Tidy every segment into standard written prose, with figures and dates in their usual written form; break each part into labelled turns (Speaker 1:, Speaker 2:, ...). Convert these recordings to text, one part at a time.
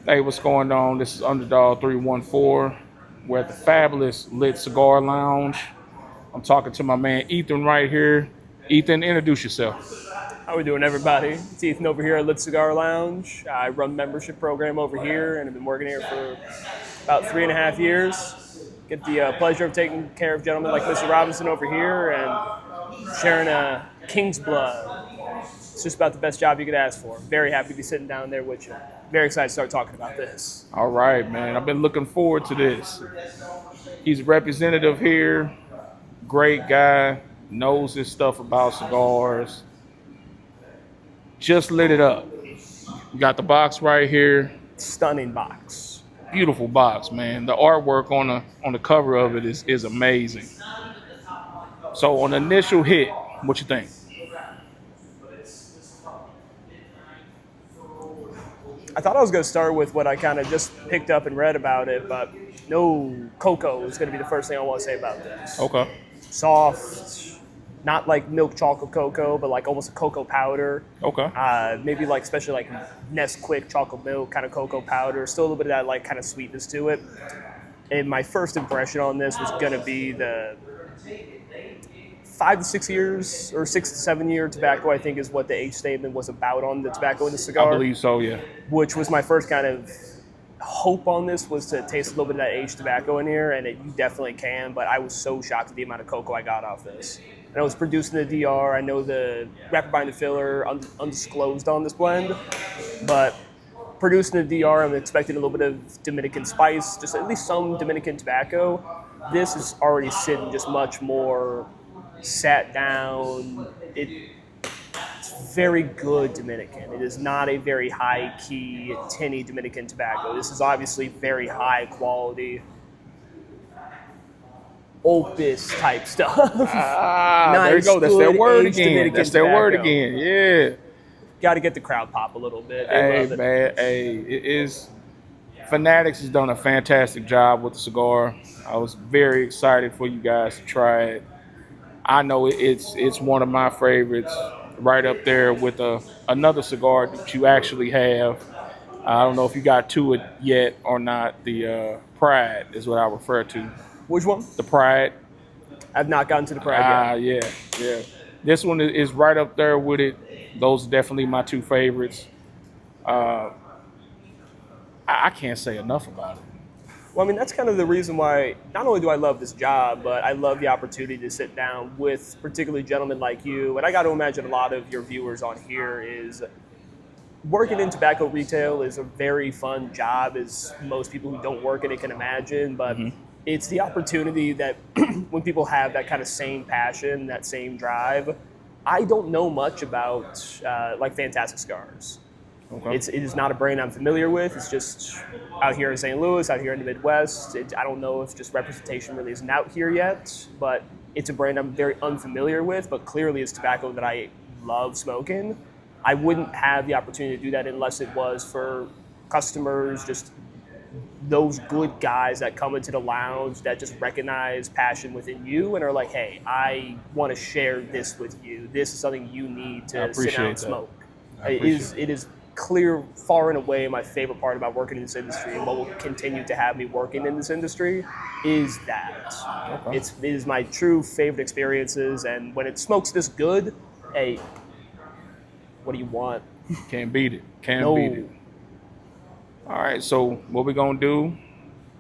Speaker 1: Hey, what's going on? This is Underdog 314. We're at the fabulous Lit Cigar Lounge. I'm talking to my man Ethan right here. Ethan, introduce yourself.
Speaker 2: How we doing, everybody? It's Ethan over here at Lit Cigar Lounge. I run the membership program over here, and I've been working here for about 3.5 years. Get the pleasure of taking care of gentlemen like Mr. Robinson over here and sharing a king's blood. It's just about the best job you could ask for. Very happy to be sitting down there with you. Very excited to start talking about this.
Speaker 1: All right, man. I've been looking forward to this. He's a representative here. Great guy. Knows his stuff about cigars. Just lit it up. You got the box right here.
Speaker 2: Stunning box.
Speaker 1: Beautiful box, man. The artwork on the cover of it is amazing. So on the initial hit, what you think?
Speaker 2: I thought I was going to start with what I kind of just picked up and read about it, but no, cocoa is going to be the first thing I want to say about this.
Speaker 1: Okay.
Speaker 2: Soft, not like milk chocolate cocoa, but like almost a cocoa powder.
Speaker 1: Okay.
Speaker 2: Maybe like especially like Nesquik chocolate milk kind of cocoa powder. Still a little bit of that like kind of sweetness to it. And my first impression on this was going to be the 5 to 6 years or 6 to 7 year tobacco, I think is what the age statement was about on the tobacco in the cigar.
Speaker 1: I believe so, yeah.
Speaker 2: Which was my first kind of hope on this, was to taste a little bit of that aged tobacco in here, and you definitely can, but I was so shocked at the amount of cocoa I got off this. And I was produced in the DR. I know the wrapper binder filler undisclosed on this blend, but produced in the DR, I'm expecting a little bit of Dominican spice, just at least some Dominican tobacco. This is already sitting just much more sat down. It's very good Dominican. It is not a very high-key, tinny Dominican tobacco. This is obviously very high-quality, opus-type stuff.
Speaker 1: Nice, there you go. That's their word again.
Speaker 2: Dominican
Speaker 1: That's their
Speaker 2: tobacco.
Speaker 1: word again. Yeah.
Speaker 2: Got to get the crowd pop a little bit. They
Speaker 1: Hey,
Speaker 2: love it.
Speaker 1: man. Hey, it is. Fanatics has done a fantastic job with the cigar. I was very excited for you guys to try it. I know it's one of my favorites, right up there with another cigar that you actually have. I don't know if you got to it yet or not. The Pride is what I refer to.
Speaker 2: Which one?
Speaker 1: The Pride.
Speaker 2: I've not gotten to the Pride yet.
Speaker 1: Yeah. This one is right up there with it. Those are definitely my two favorites. I can't say enough about it.
Speaker 2: Well, I mean, that's kind of the reason why not only do I love this job, but I love the opportunity to sit down with particularly gentlemen like you. And I got to imagine a lot of your viewers on here is working in tobacco retail is a very fun job, as most people who don't work in it can imagine. But it's the opportunity that when people have that kind of same passion, that same drive. I don't know much about like Fantastic Cigars.
Speaker 1: Okay.
Speaker 2: It is not a brand I'm familiar with. It's just out here in St. Louis, out here in the Midwest. I don't know if just representation really isn't out here yet, but it's a brand I'm very unfamiliar with, but clearly it's tobacco that I love smoking. I wouldn't have the opportunity to do that unless it was for customers, just those good guys that come into the lounge that just recognize passion within you and are like, hey, I want to share this with you. This is something you need to sit down and smoke. It is clear, far and away, my favorite part about working in this industry, and what will continue to have me working in this industry is that. Okay. It is my true favorite experiences, and when it smokes this good, hey, what do you want?
Speaker 1: Can't beat it. Can't beat it. All right, so what we're going to do,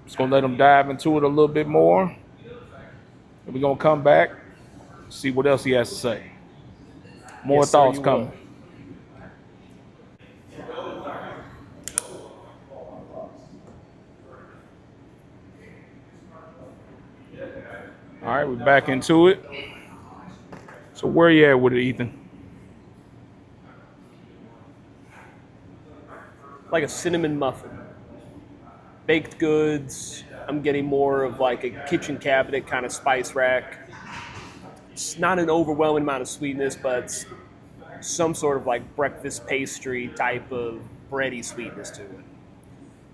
Speaker 1: just going to let them dive into it a little bit more. And we're going to come back, see what else he has to say. More
Speaker 2: Yes,
Speaker 1: thoughts
Speaker 2: sir,
Speaker 1: coming. All right, we're back into it. So where you at with it, Ethan?
Speaker 2: Like a cinnamon muffin. Baked goods. I'm getting more of like a kitchen cabinet kind of spice rack. It's not an overwhelming amount of sweetness, but some sort of like breakfast pastry type of bready sweetness to it.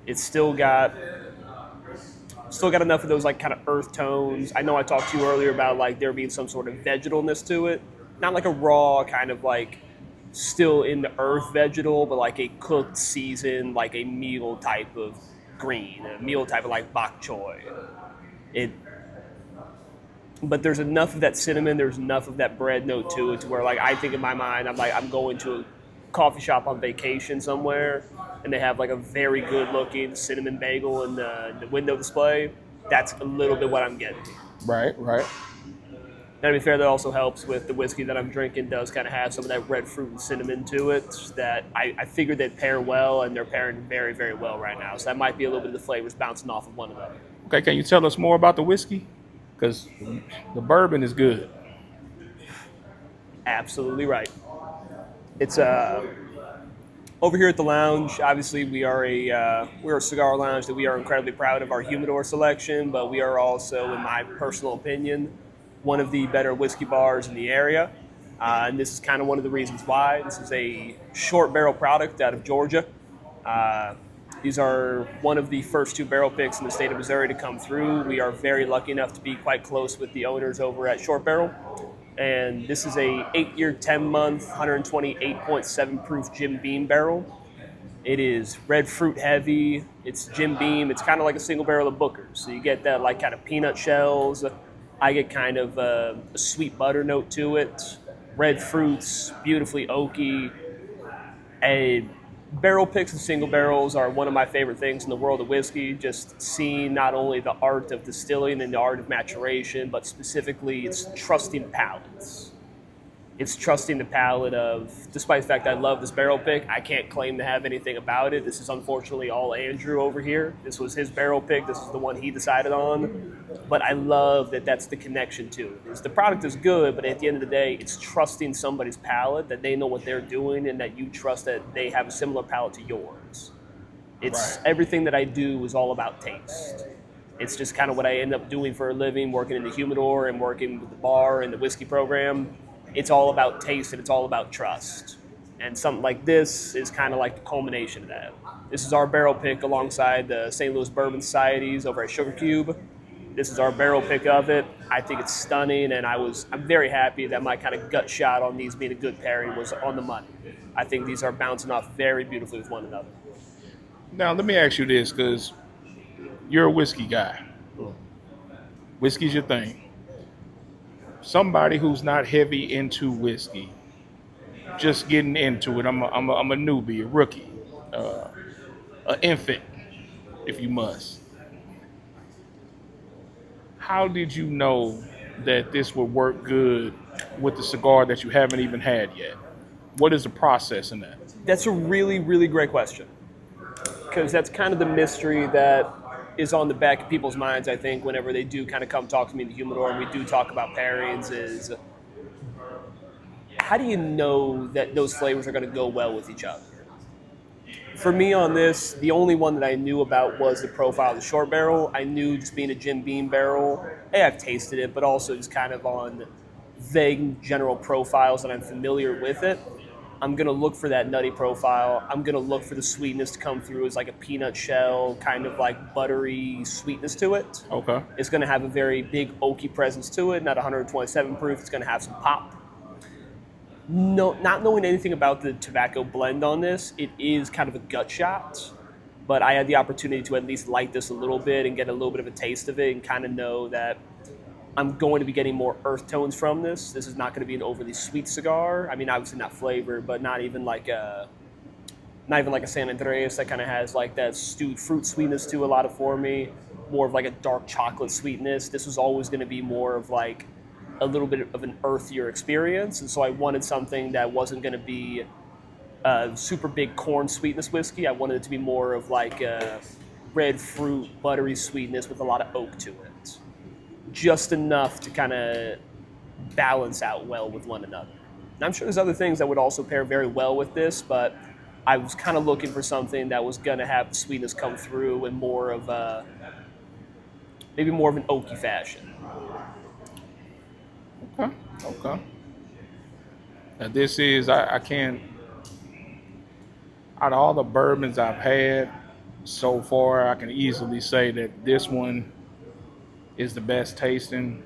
Speaker 2: It's still got enough of those like kind of earth tones. I know I talked to you earlier about like there being some sort of vegetalness to it. Not like a raw kind of like still in the earth vegetal, but like a cooked, seasoned, like a meal type of green, a meal type of like bok choy. It, but there's enough of that cinnamon, there's enough of that bread note to it, to where like I think in my mind, I'm like I'm going to a coffee shop on vacation somewhere, and they have like a very good looking cinnamon bagel in the window display. That's a little bit what I'm getting.
Speaker 1: Right, right.
Speaker 2: And to be fair, that also helps with the whiskey that I'm drinking. Does kind of have some of that red fruit and cinnamon to it that I figured they'd pair well, and they're pairing very, very well right now. So that might be a little bit of the flavors bouncing off of one another.
Speaker 1: Okay, can you tell us more about the whiskey? Because the bourbon is good.
Speaker 2: Absolutely right. It's over here at the lounge. Obviously, we're a cigar lounge that we are incredibly proud of our humidor selection, but we are also, in my personal opinion, one of the better whiskey bars in the area. And this is kind of one of the reasons why. This is a short barrel product out of Georgia. These are one of the first 2 barrel picks in the state of Missouri to come through. We are very lucky enough to be quite close with the owners over at Short Barrel. And this is a 8-year, 10-month, 128.7 proof Jim Beam barrel. It is red fruit heavy. It's Jim Beam. It's kind of like a single barrel of Booker's. So you get that like kind of peanut shells. I get kind of a sweet butter note to it. Red fruits, beautifully oaky. A barrel picks and single barrels are one of my favorite things in the world of whiskey. Just seeing not only the art of distilling and the art of maturation, but specifically it's trusting palates. It's trusting the palate of, despite the fact I love this barrel pick, I can't claim to have anything about it. This is unfortunately all Andrew over here. This was his barrel pick. This is the one he decided on. But I love that that's the connection to it. The product is good, but at the end of the day, it's trusting somebody's palate, that they know what they're doing, and that you trust that they have a similar palate to yours. It's
Speaker 1: Right.
Speaker 2: everything that I do is all about taste. It's just kind of what I end up doing for a living, working in the humidor and working with the bar and the whiskey program. It's all about taste and it's all about trust. And something like this is kind of like the culmination of that. This is our barrel pick alongside the St. Louis Bourbon Societies over at Sugar Cube. This is our barrel pick of it. I think it's stunning, and I'm very happy that my kind of gut shot on these being a good pairing was on the money. I think these are bouncing off very beautifully with one another.
Speaker 1: Now, let me ask you this, because you're a whiskey guy. Whiskey's your thing. Somebody who's not heavy into whiskey, just getting into it. I'm a newbie, a rookie, an infant, if you must. How did you know that this would work good with the cigar that you haven't even had yet? What is the process in that?
Speaker 2: That's a really, really great question. Because that's kind of the mystery that is on the back of people's minds, I think, whenever they do kind of come talk to me in the humidor and we do talk about pairings, is how do you know that those flavors are going to go well with each other? For me on this, the only one that I knew about was the profile of the short barrel. I knew just being a Jim Beam barrel, hey, I've tasted it, but also just kind of on vague general profiles that I'm familiar with it. I'm going to look for that nutty profile. I'm going to look for the sweetness to come through as like a peanut shell, kind of like buttery sweetness to it.
Speaker 1: Okay.
Speaker 2: It's going to have a very big oaky presence to it, not 127 proof. It's going to have some pop. No, not knowing anything about the tobacco blend on this, it is kind of a gut shot. But I had the opportunity to at least light this a little bit and get a little bit of a taste of it and kind of know that I'm going to be getting more earth tones from this. This is not going to be an overly sweet cigar. I mean, obviously not flavored, but not even like a San Andreas that kind of has like that stewed fruit sweetness to a lot of for me. More of like a dark chocolate sweetness. This was always going to be more of like a little bit of an earthier experience, and so I wanted something that wasn't going to be a super big corn sweetness whiskey. I wanted it to be more of like a red fruit, buttery sweetness with a lot of oak to it. Just enough to kind of balance out well with one another. And I'm sure there's other things that would also pair very well with this, but I was kind of looking for something that was going to have the sweetness come through in more of a, maybe more of an oaky fashion.
Speaker 1: Okay. Now this is, I can't, out of all the bourbons I've had so far, I can easily say that this one is the best tasting.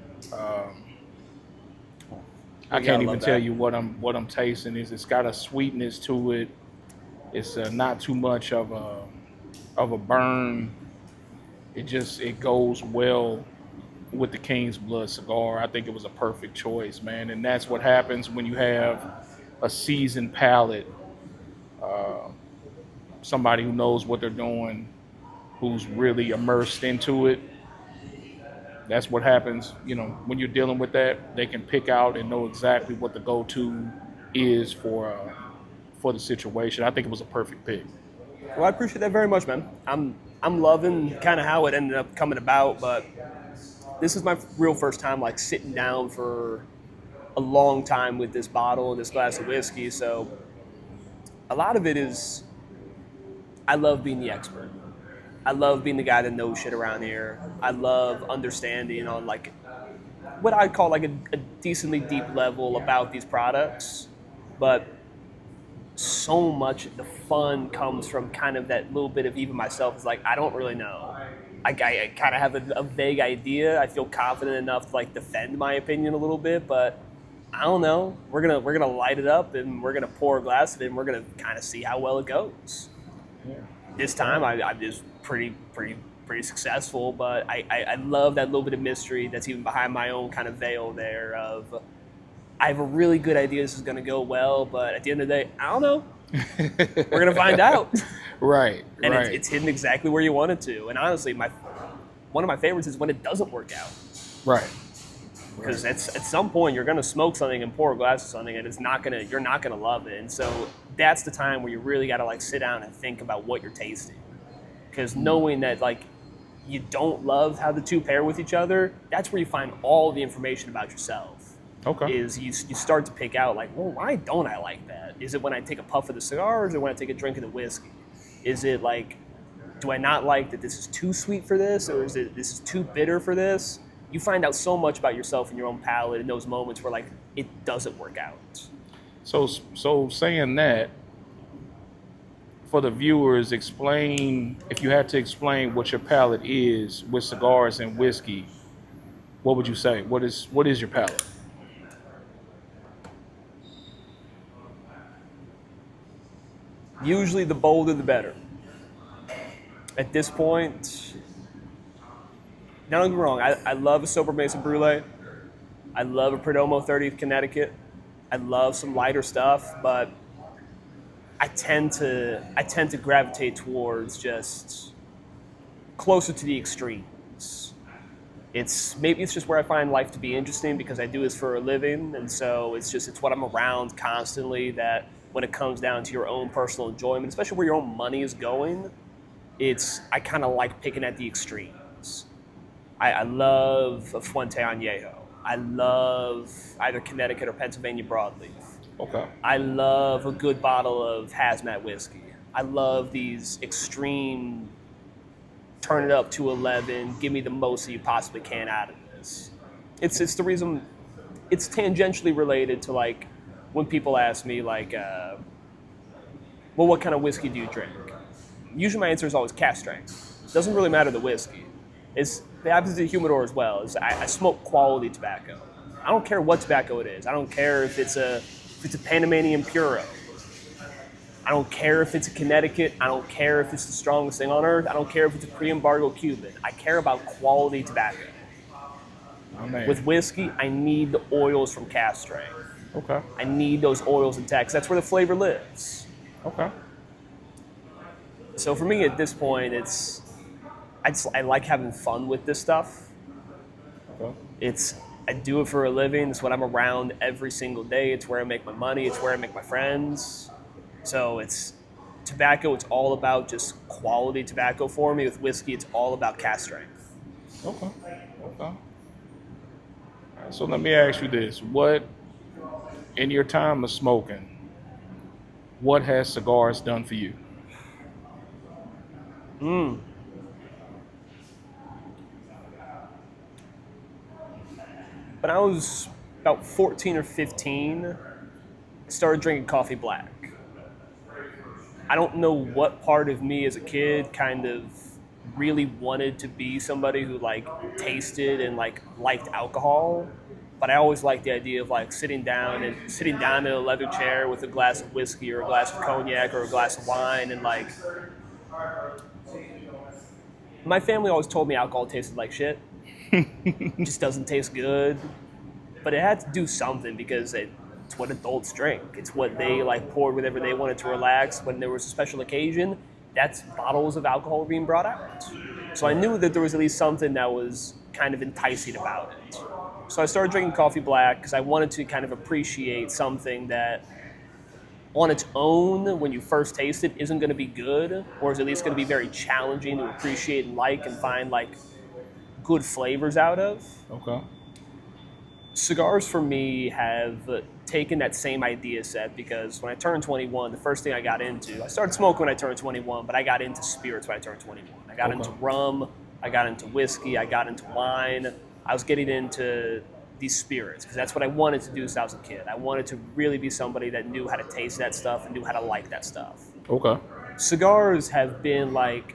Speaker 1: I
Speaker 2: You gotta
Speaker 1: can't even
Speaker 2: love
Speaker 1: tell
Speaker 2: that.
Speaker 1: you what I'm tasting. Is it's got a sweetness to it. It's not too much of a burn. It goes well with the King's Blood cigar. I think it was a perfect choice, man. And that's what happens when you have a seasoned palate, uh, somebody who knows what they're doing, who's really immersed into it. That's what happens, when you're dealing with that. They can pick out and know exactly what the go-to is for the situation. I think it was a perfect pick.
Speaker 2: Well, I appreciate that very much, man. I'm loving kind of how it ended up coming about, but this is my real first time like sitting down for a long time with this bottle and this glass of whiskey. So a lot of it is I love being the expert. I love being the guy that knows shit around here. I love understanding on like what I'd call like a decently deep level about these products, but so much of the fun comes from kind of that little bit of even myself is like I don't really know. I kind of have a vague idea. I feel confident enough to like defend my opinion a little bit, but I don't know. We're gonna light it up and we're gonna pour a glass of it and we're gonna kind of see how well it goes.
Speaker 1: Yeah.
Speaker 2: This time I was pretty successful, but I love that little bit of mystery that's even behind my own kind of veil there of I have a really good idea this is going to go well, but at the end of the day, I don't know. We're going to find out.
Speaker 1: Right.
Speaker 2: And
Speaker 1: right.
Speaker 2: it's hidden exactly where you want it to. And honestly, one of my favorites is when it doesn't work out.
Speaker 1: Right.
Speaker 2: Because at some point you're going to smoke something and pour a glass of something, and you're not gonna love it. And so that's the time where you really got to like sit down and think about what you're tasting. Because knowing that like you don't love how the two pair with each other, that's where you find all the information about yourself.
Speaker 1: Okay.
Speaker 2: Is you start to pick out like, well, why don't I like that? Is it when I take a puff of the cigar, or is it when I take a drink of the whiskey? Is it like, do I not like that this is too sweet for this, or is it this is too bitter for this? You find out so much about yourself and your own palate in those moments where like it doesn't work out.
Speaker 1: So saying that, for the viewers, explain, if you had to explain what your palate is with cigars and whiskey, what would you say? What is your palate?
Speaker 2: Usually the bolder the better. At this point, don't get me wrong, I love a Sober Mesa Brulee. I love a Perdomo 30th Connecticut. I love some lighter stuff, but I tend to gravitate towards just closer to the extremes. Maybe it's just where I find life to be interesting because I do this for a living, and so it's what I'm around constantly. That when it comes down to your own personal enjoyment, especially where your own money is going, I kind of like picking at the extremes. I love a Fuente Añejo. I love either Connecticut or Pennsylvania broadleaf.
Speaker 1: Okay.
Speaker 2: I love a good bottle of hazmat whiskey. I love these extreme, turn it up to 11, give me the most that you possibly can out of this. It's the reason, it's tangentially related to like, when people ask me like, well, what kind of whiskey do you drink? Usually my answer is always cask strength. It doesn't really matter the whiskey. It happens to the humidor as well. I smoke quality tobacco. I don't care what tobacco it is. I don't care if it's a Panamanian Puro. I don't care if it's a Connecticut. I don't care if it's the strongest thing on earth. I don't care if it's a pre-embargo Cuban. I care about quality tobacco.
Speaker 1: Oh, man.
Speaker 2: With whiskey, I need the oils from cask strength.
Speaker 1: Okay.
Speaker 2: I need those oils intact. That's where the flavor lives.
Speaker 1: Okay.
Speaker 2: So for me at this point, I like having fun with this stuff.
Speaker 1: Okay.
Speaker 2: I do it for a living. It's what I'm around every single day. It's where I make my money. It's where I make my friends. So tobacco. It's all about just quality tobacco for me. With whiskey, it's all about cask strength.
Speaker 1: Okay. All right, so let me ask you this: what, in your time of smoking, what has cigars done for you?
Speaker 2: When I was about 14 or 15, I started drinking coffee black. I don't know what part of me as a kid kind of really wanted to be somebody who like tasted and like liked alcohol, But I always liked the idea of like sitting down in a leather chair with a glass of whiskey or a glass of cognac or a glass of wine, and like my family always told me alcohol tasted like shit. It just doesn't taste good. But it had to do something because it's what adults drink. It's what they like poured whenever they wanted to relax. When there was a special occasion, that's bottles of alcohol being brought out. So I knew that there was at least something that was kind of enticing about it. So I started drinking coffee black because I wanted to kind of appreciate something that on its own, when you first taste it, isn't going to be good, or is at least going to be very challenging to appreciate and like and find like good flavors out of.
Speaker 1: Okay.
Speaker 2: Cigars for me have taken that same idea set because when I turned 21, the first thing I got into, I started smoking when I turned 21, but I got into spirits when I turned 21. I got into rum, I got into whiskey, I got into wine. I was getting into these spirits because that's what I wanted to do since I was a kid. I wanted to really be somebody that knew how to taste that stuff and knew how to like that stuff.
Speaker 1: Okay.
Speaker 2: Cigars have been like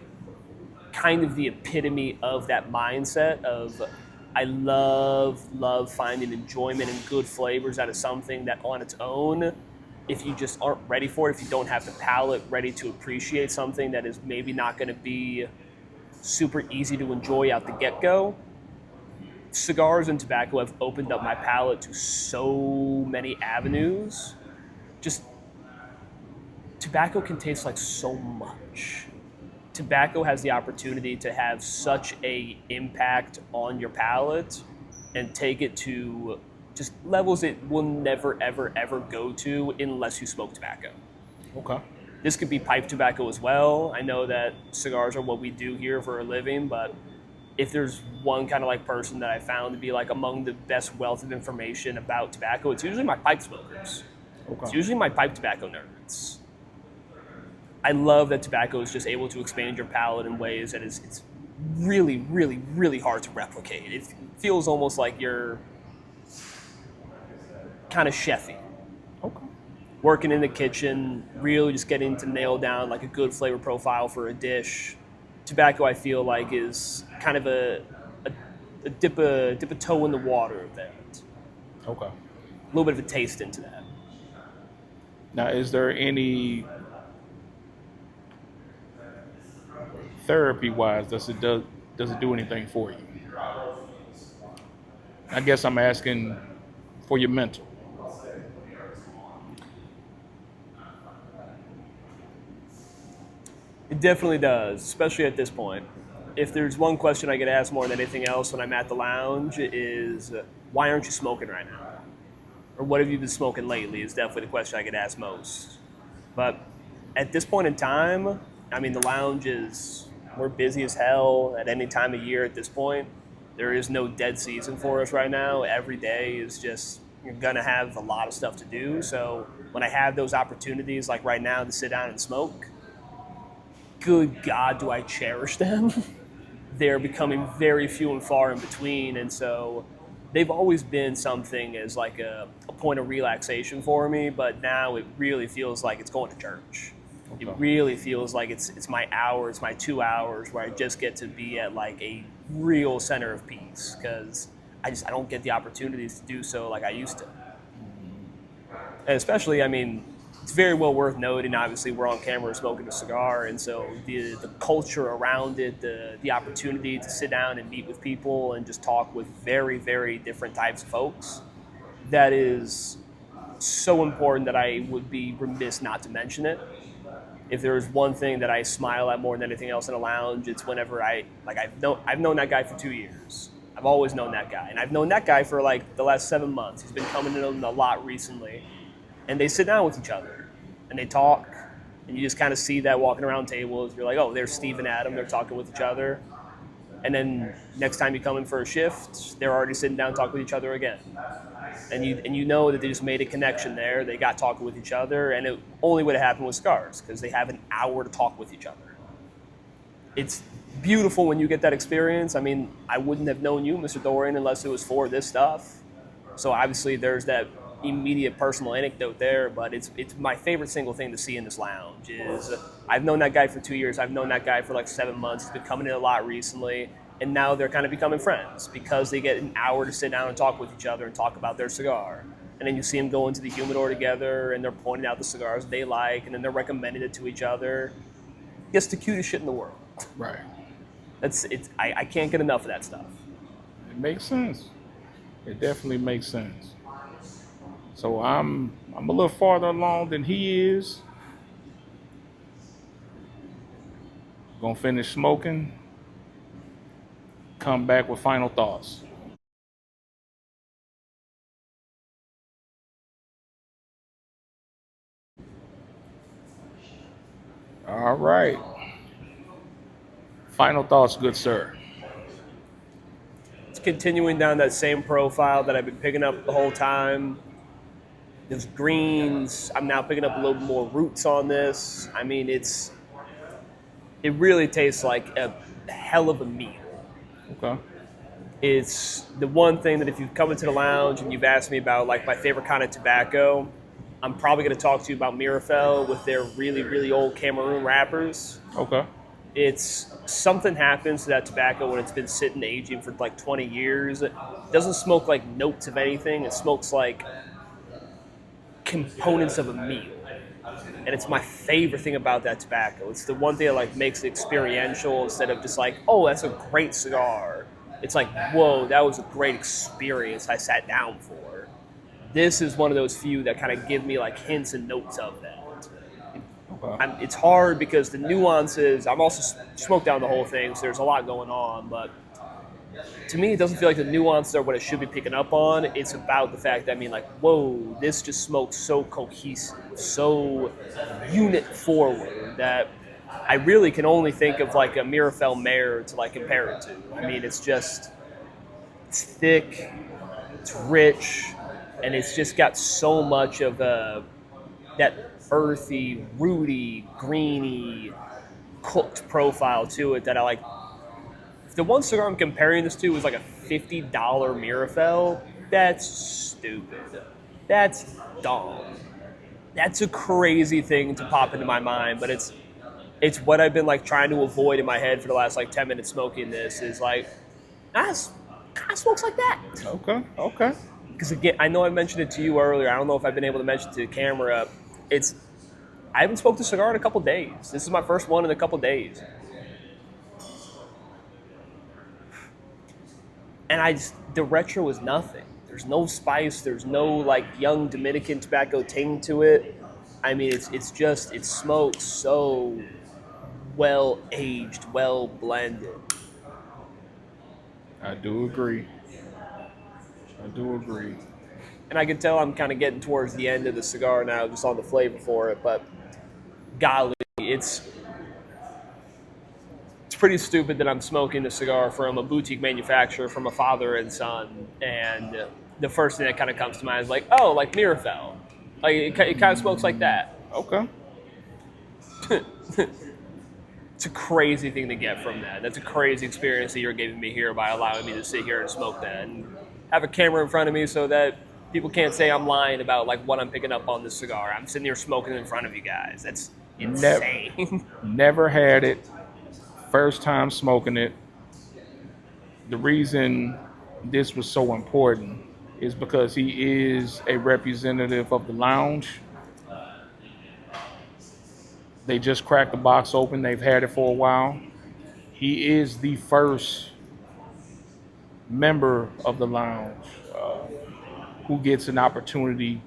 Speaker 2: kind of the epitome of that mindset of I love finding enjoyment and good flavors out of something that on its own, if you just aren't ready for it, if you don't have the palate ready to appreciate something that is maybe not going to be super easy to enjoy out the get-go, cigars and tobacco have opened up my palate to so many avenues. Just tobacco can taste like so much. Tobacco has the opportunity to have such a impact on your palate and take it to just levels it will never, ever, ever go to unless you smoke tobacco.
Speaker 1: Okay.
Speaker 2: This could be pipe tobacco as well. I know that cigars are what we do here for a living, but if there's one kind of like person that I found to be like among the best wealth of information about tobacco, it's usually my pipe smokers.
Speaker 1: Okay.
Speaker 2: It's usually my pipe tobacco nerds. I love that tobacco is just able to expand your palate in ways that it's really, really, really hard to replicate. It feels almost like you're kind of chefy.
Speaker 1: Okay.
Speaker 2: Working in the kitchen, really just getting to nail down like a good flavor profile for a dish. Tobacco, I feel like, is kind of a dip a toe in the water of that.
Speaker 1: Okay.
Speaker 2: A little bit of a taste into that.
Speaker 1: Now, is there any therapy-wise does it do anything for you? I guess I'm asking for your mental.
Speaker 2: It definitely does, especially at this point. If there's one question I get asked more than anything else when I'm at the lounge is, why aren't you smoking right now? Or what have you been smoking lately is definitely the question I get asked most. But at this point in time, I mean, the lounge we're busy as hell at any time of year at this point. There is no dead season for us right now. Every day is just, you're going to have a lot of stuff to do. So when I have those opportunities, like right now, to sit down and smoke, good God, do I cherish them. They're becoming very few and far in between. And so they've always been something as like a point of relaxation for me. But now it really feels like it's going to church. Okay. It really feels like it's my hour, it's my 2 hours where I just get to be at like a real center of peace because I don't get the opportunities to do so like I used to. And especially, I mean, it's very well worth noting, obviously, we're on camera smoking a cigar, and so the culture around it, the opportunity to sit down and meet with people and just talk with very, very different types of folks, that is so important that I would be remiss not to mention it. If there is one thing that I smile at more than anything else in a lounge, it's whenever I've known that guy for 2 years. I've always known that guy, and I've known that guy for like the last 7 months. He's been coming in a lot recently. And they sit down with each other, and they talk, and you just kind of see that walking around tables. You're like, oh, there's Steve and Adam. They're talking with each other. And then next time you come in for a shift, they're already sitting down talking with each other again. And you know that they just made a connection there. They got talking with each other, and it only would have happened with Cigars because they have an hour to talk with each other. It's beautiful when you get that experience. I mean, I wouldn't have known you, Mr. Dorian, unless it was for this stuff. So obviously there's that immediate personal anecdote there, but it's my favorite single thing to see in this lounge is I've known that guy for 2 years. I've known that guy for like 7 months. He's been coming in a lot recently, and now they're kind of becoming friends because they get an hour to sit down and talk with each other and talk about their cigar. And then you see them go into the humidor together, and they're pointing out the cigars they like, and then they're recommending it to each other. It's the cutest shit in the world.
Speaker 1: Right.
Speaker 2: I can't get enough of that stuff.
Speaker 1: It makes sense. It definitely makes sense. So I'm a little farther along than he is. Gonna finish smoking. Come back with final thoughts. All right. Final thoughts, good sir.
Speaker 2: It's continuing down that same profile that I've been picking up the whole time. There's greens. I'm now picking up a little more roots on this. I mean, it really tastes like a hell of a meal.
Speaker 1: Okay.
Speaker 2: It's the one thing that if you've come into the lounge and you've asked me about like my favorite kind of tobacco, I'm probably going to talk to you about Mirafel with their really, really old Cameroon wrappers.
Speaker 1: Okay.
Speaker 2: It's something happens to that tobacco when it's been sitting aging for like 20 years. It doesn't smoke like notes of anything. It smokes like components of a meal. And it's my favorite thing about that tobacco. It's the one thing that like makes it experiential instead of just like, oh, that's a great cigar. It's like, whoa, that was a great experience I sat down for. This is one of those few that kind of give me like hints and notes of that.
Speaker 1: Okay.
Speaker 2: It's hard because the nuances, I'm also smoked down the whole thing, so there's a lot going on, but to me, it doesn't feel like the nuances are what it should be picking up on. It's about the fact that, I mean, like, whoa, this just smokes so cohesive, so unit forward that I really can only think of like a Mirafel Mare to like compare it to. I mean, it's thick, it's rich, and it's just got so much of that earthy, rooty, greeny, cooked profile to it that I like. If the one cigar I'm comparing this to is like a $50 Mirafel, that's stupid. That's dumb. That's a crazy thing to pop into my mind, but it's what I've been like trying to avoid in my head for the last like 10 minutes smoking this is like, kind of smokes like that.
Speaker 1: Okay. Okay.
Speaker 2: Because again, I know I mentioned it to you earlier. I don't know if I've been able to mention it to the camera. I haven't smoked a cigar in a couple days. This is my first one in a couple days. And the retro is nothing. There's no spice. There's no like young Dominican tobacco ting to it. I mean, it smokes so well aged, well blended.
Speaker 1: I do agree.
Speaker 2: And I can tell I'm kind of getting towards the end of the cigar now, just on the flavor for it. But golly, it's pretty stupid that I'm smoking a cigar from a boutique manufacturer, from a father and son, and the first thing that kind of comes to mind is like, oh, like Mirafel. Like it kind of smokes like that.
Speaker 1: Okay.
Speaker 2: It's a crazy thing to get from that. That's a crazy experience that you're giving me here by allowing me to sit here and smoke that and have a camera in front of me so that people can't say I'm lying about like what I'm picking up on this cigar. I'm sitting here smoking in front of you guys. That's insane.
Speaker 1: Never had it. First time smoking it. The reason this was so important is because he is a representative of the lounge. They just cracked the box open. They've had it for a while. He is the first member of the lounge who gets an opportunity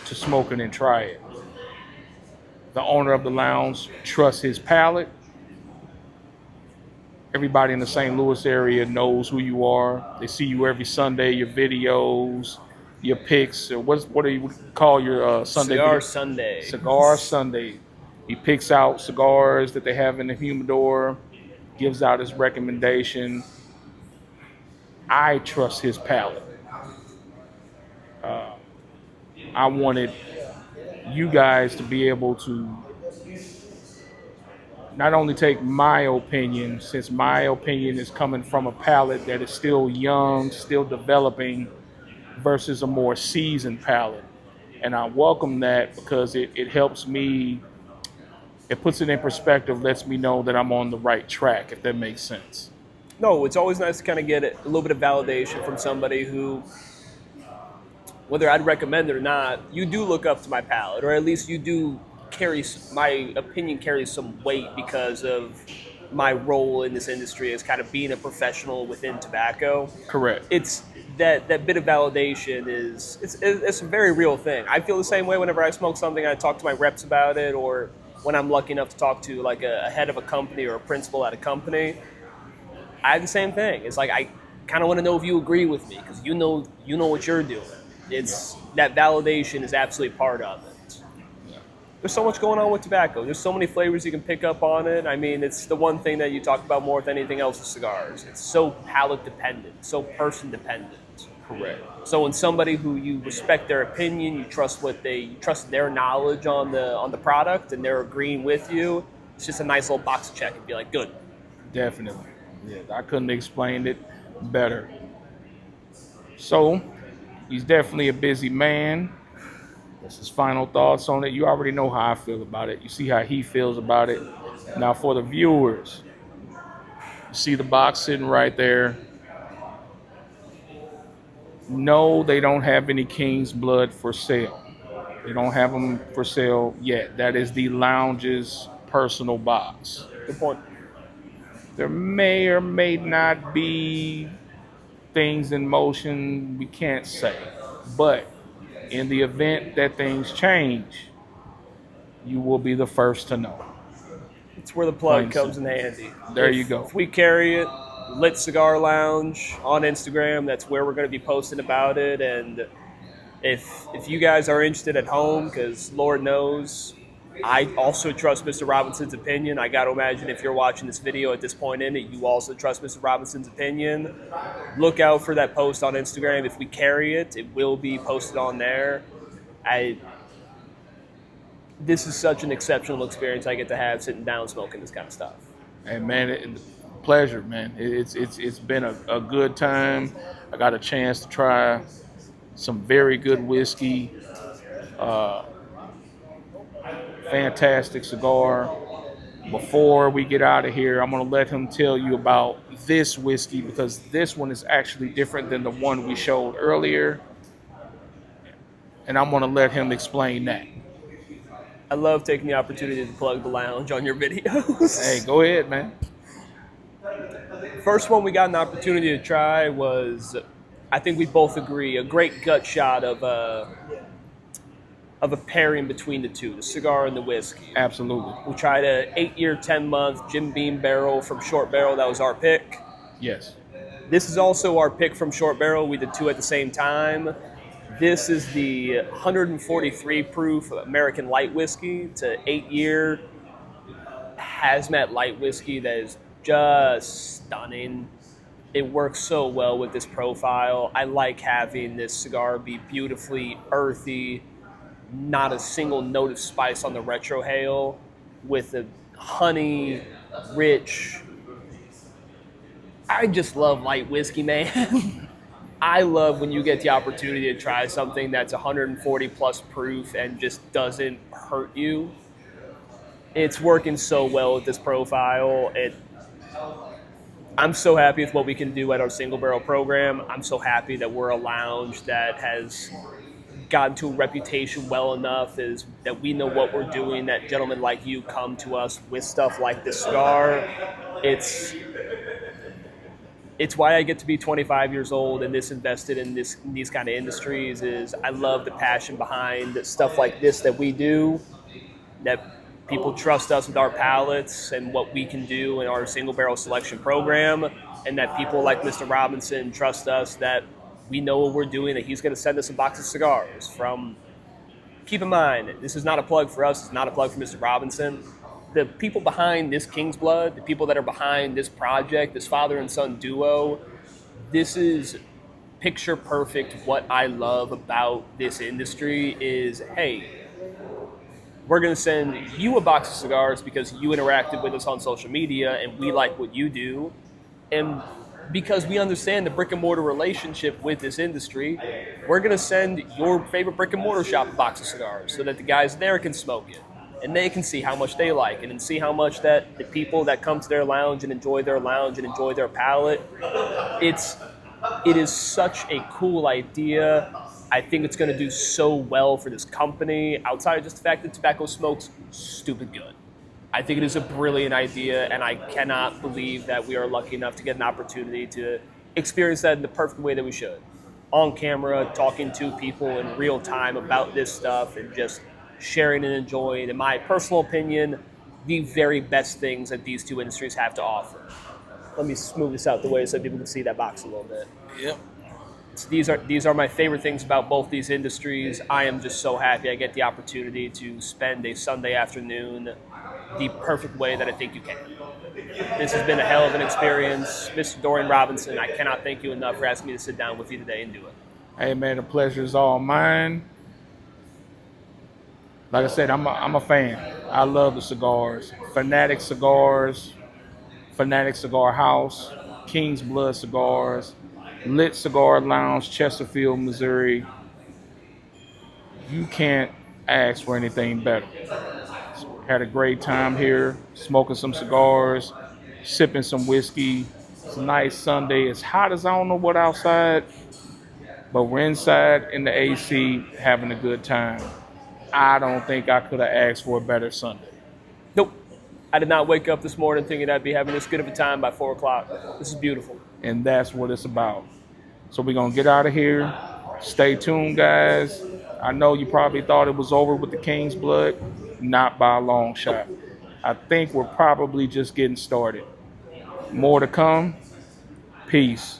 Speaker 1: to smoke it and try it. The owner of the lounge trusts his palate. Everybody in the St. Louis area knows who you are. They see you every Sunday, your videos, your picks. What do you call your Sunday?
Speaker 2: Cigar Sunday.
Speaker 1: Cigar Sunday. He picks out cigars that they have in the humidor, gives out his recommendation. I trust his palate. I wanted you guys to be able to not only take my opinion, since my opinion is coming from a palate that is still young, still developing, versus a more seasoned palate. And I welcome that because it helps me, it puts it in perspective, lets me know that I'm on the right track, if that makes sense.
Speaker 2: No, it's always nice to kind of get a little bit of validation from somebody who, whether I'd recommend it or not, you do look up to my palate, or at least you do carry my opinion carries some weight because of my role in this industry as kind of being a professional within tobacco.
Speaker 1: Correct.
Speaker 2: It's that bit of validation it's a very real thing. I feel the same way whenever I smoke something. I talk to my reps about it, or when I'm lucky enough to talk to like a head of a company or a principal at a company. I have the same thing. It's like I kind of want to know if you agree with me because you know what you're doing. It's that validation is absolutely part of it. There's so much going on with tobacco. There's so many flavors you can pick up on it. I mean, it's the one thing that you talk about more than anything else with cigars. It's so palate dependent, so person dependent.
Speaker 1: Correct.
Speaker 2: So when somebody who you respect their opinion, you trust their knowledge on the product, and they're agreeing with you, it's just a nice little box to check and be like, good.
Speaker 1: Definitely. Yeah, I couldn't explain it better. So, he's definitely a busy man. That's his final thoughts on it. You already know how I feel about it. You see how he feels about it. Now, for the viewers, you see the box sitting right there. No, they don't have any King's Blood for sale. They don't have them for sale yet. That is the lounge's personal box.
Speaker 2: Good point.
Speaker 1: There may or may not be things in motion, we can't say. But in the event that things change, you will be the first to know.
Speaker 2: It's where the plug comes in handy.
Speaker 1: There you go.
Speaker 2: If we carry it, Lit Cigar Lounge on Instagram, that's where we're going to be posting about it. And if you guys are interested at home, because Lord knows, I also trust Mr. Robinson's opinion. I got to imagine if you're watching this video at this point in it, you also trust Mr. Robinson's opinion. Look out for that post on Instagram. If we carry it, it will be posted on there. This is such an exceptional experience I get to have sitting down smoking this kind of stuff.
Speaker 1: And man, pleasure, man. It's been a good time. I got a chance to try some very good whiskey. Fantastic cigar. Before we get out of here, I'm going to let him tell you about this whiskey because this one is actually different than the one we showed earlier. And I'm going to let him explain that.
Speaker 2: I love taking the opportunity to plug the lounge on your videos.
Speaker 1: Hey, go ahead, man.
Speaker 2: First one we got an opportunity to try was, I think we both agree, a great gut shot of a pairing between the two, the cigar and the whiskey.
Speaker 1: Absolutely.
Speaker 2: We tried a 8-year, 10-month Jim Beam barrel from Short Barrel. That was our pick.
Speaker 1: Yes.
Speaker 2: This is also our pick from Short Barrel. We did two at the same time. This is the 143 proof American light whiskey. It's an 8-year hazmat light whiskey that is just stunning. It works so well with this profile. I like having this cigar be beautifully earthy, not a single note of spice on the retrohale, with a honey, rich. I just love light whiskey, man. I love when you get the opportunity to try something that's 140 plus proof and just doesn't hurt you. It's working so well with this profile. I'm so happy with what we can do at our single barrel program. I'm so happy that we're a lounge that has gotten to a reputation well enough is that we know what we're doing, that gentlemen like you come to us with stuff like this cigar. It's why I get to be 25 years old and this invested in these kind of industries. Is I love the passion behind stuff like this that we do, that people trust us with our palates and what we can do in our single barrel selection program, and that people like Mr. Robinson trust us that we know what we're doing, that he's going to send us a box of cigars from. Keep in mind, this is not a plug for us. It's not a plug for Mr. Robinson. The people behind this King's Blood, the people that are behind this project, this father and son duo, this is picture perfect. What I love about this industry is, hey, we're going to send you a box of cigars because you interacted with us on social media and we like what you do. And because we understand the brick and mortar relationship with this industry, we're going to send your favorite brick and mortar shop a box of cigars so that the guys there can smoke it. and they can see how much they like it and see how much that the people that come to their lounge and enjoy their lounge and enjoy their palate, it is such a cool idea. I think it's going to do so well for this company outside of just the fact that tobacco smoke's stupid good. I think it is a brilliant idea, and I cannot believe that we are lucky enough to get an opportunity to experience that in the perfect way that we should. On camera, talking to people in real time about this stuff and just sharing and enjoying, in my personal opinion, the very best things that these two industries have to offer. Let me smooth this out the way so people can see that box a little bit.
Speaker 1: Yep.
Speaker 2: These are my favorite things about both these industries. I am just so happy I get the opportunity to spend a Sunday afternoon the perfect way that I think you can. This has been a hell of an experience. Mr. Dorian Robinson, I cannot thank you enough for asking me to sit down with you today and do it.
Speaker 1: Hey man, the pleasure is all mine. Like I said, I'm a fan. I love the cigars. Fanatic Cigars, Fanatic Cigar House, King's Blood Cigars, Lit Cigar Lounge, Chesterfield, Missouri. You can't ask for anything better. Had a great time here, smoking some cigars, sipping some whiskey. It's a nice Sunday. It's hot as I don't know what outside, but we're inside in the AC having a good time. I don't think I could have asked for a better Sunday.
Speaker 2: Nope. I did not wake up this morning thinking I'd be having this good of a time by 4 o'clock. This is beautiful.
Speaker 1: And that's what it's about. So we're going to get out of here. Stay tuned, guys. I know you probably thought it was over with the King's Blood. Not by a long shot. I think we're probably just getting started. More to come. Peace.